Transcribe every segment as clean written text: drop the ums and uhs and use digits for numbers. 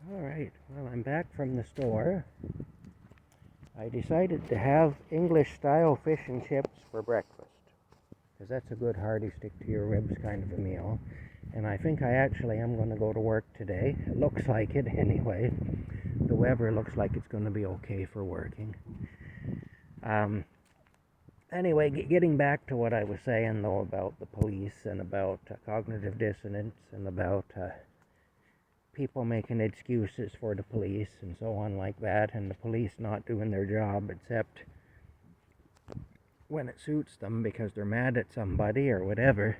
Alright, well, I'm back from the store. I decided to have English-style fish and chips for breakfast, because that's a good hearty stick-to-your-ribs kind of a meal. And I think I actually am going to go to work today. It looks like it anyway. The weather looks like it's going to be okay for working. Anyway, getting back to what I was saying, though, about the police and about cognitive dissonance and about people making excuses for the police and so on like that, and the police not doing their job except when it suits them because they're mad at somebody or whatever.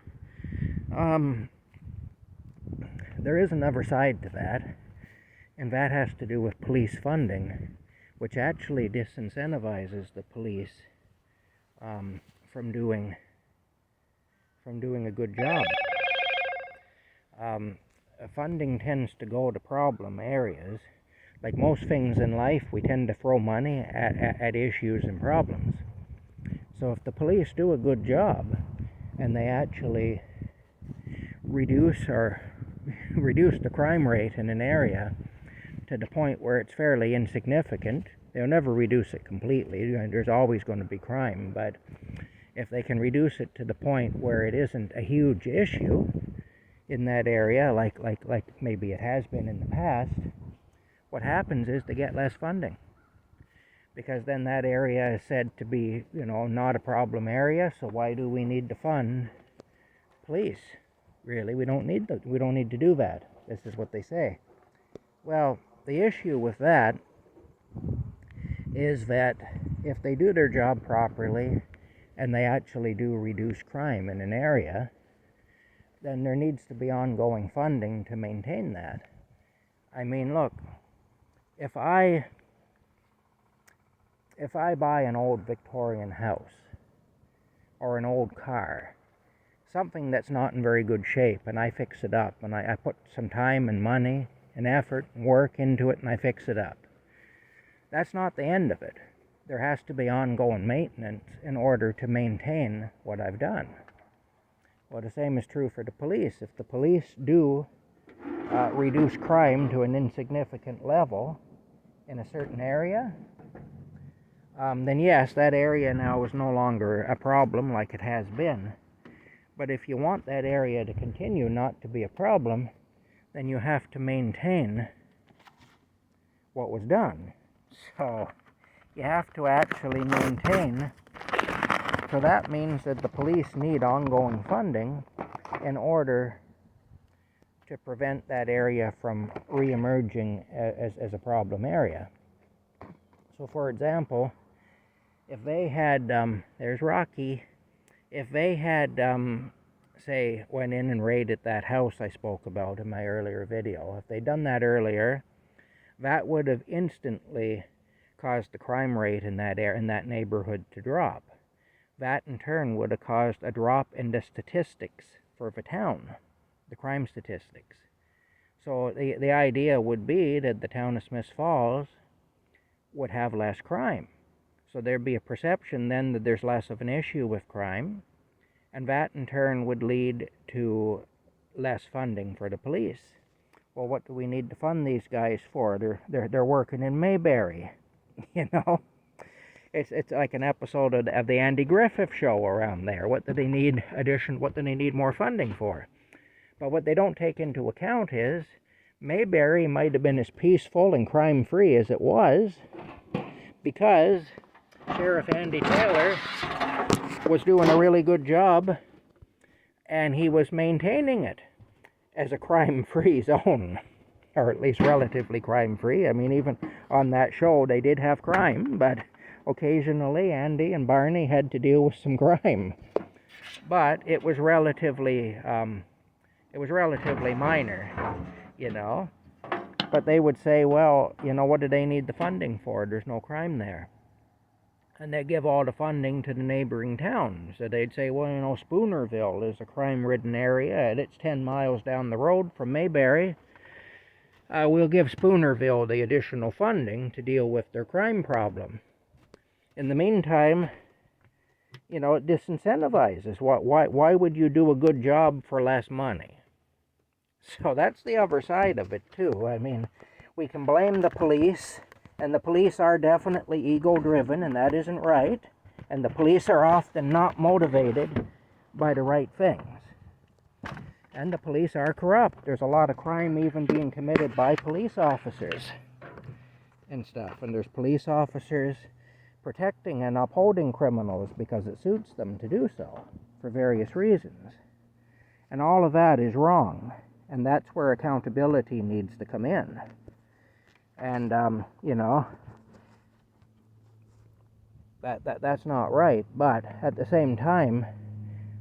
There is another side to that, and that has to do with police funding, which actually disincentivizes the police from doing a good job. Funding tends to go to problem areas. Like most things in life, we tend to throw money at issues and problems. So if the police do a good job and they actually reduce the crime rate in an area to the point where it's fairly insignificant, they'll never reduce it completely. There's always going to be crime, but if they can reduce it to the point where it isn't a huge issue in that area, like maybe it has been in the past, what happens is they get less funding, because then that area is said to be, not a problem area. So why do we need to fund police? Really, we don't need to do that. This is what they say. Well, the issue with that is that if they do their job properly and they actually do reduce crime in an area, then there needs to be ongoing funding to maintain that. I mean, look, if I buy an old Victorian house or an old car, something that's not in very good shape, and I fix it up, and I put some time and money and effort and work into it, and I fix it up, that's not the end of it. There has to be ongoing maintenance in order to maintain what I've done. Well, the same is true for the police. If the police do reduce crime to an insignificant level in a certain area, then yes, that area now is no longer a problem like it has been. But if you want that area to continue not to be a problem, then you have to maintain what was done. So you have to actually maintain. So that means that the police need ongoing funding in order to prevent that area from re-emerging as a problem area. So for example, if they had, there's Rocky, if they had, say, went in and raided that house I spoke about in my earlier video, if they'd done that earlier, that would have instantly caused the crime rate in that neighborhood to drop. That in turn would have caused a drop in the statistics for the town, the crime statistics. So the idea would be that the town of Smiths Falls would have less crime. So there'd be a perception then that there's less of an issue with crime, and that in turn would lead to less funding for the police. Well, what do we need to fund these guys for? They're working in Mayberry, It's like an episode of the Andy Griffith Show around there. What do they need more funding for? But what they don't take into account is Mayberry might have been as peaceful and crime-free as it was because Sheriff Andy Taylor was doing a really good job, and he was maintaining it as a crime-free zone, or at least relatively crime-free. I mean, even on that show, they did have crime, but occasionally Andy and Barney had to deal with some crime. But it was relatively minor, But they would say, well, what do they need the funding for? There's no crime there. And they give all the funding to the neighboring towns. So they'd say, well, Spoonerville is a crime-ridden area, and it's 10 miles down the road from Mayberry. We'll give Spoonerville the additional funding to deal with their crime problem. In the meantime, it disincentivizes. Why would you do a good job for less money? So that's the other side of it, too. I mean, we can blame the police, and the police are definitely ego-driven, and that isn't right. And the police are often not motivated by the right things. And the police are corrupt. There's a lot of crime even being committed by police officers and stuff. And there's police officers protecting and upholding criminals because it suits them to do so for various reasons. And all of that is wrong. And that's where accountability needs to come in. And, that's not right. But at the same time,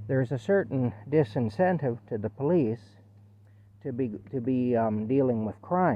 there's a certain disincentive to the police to be dealing with crime.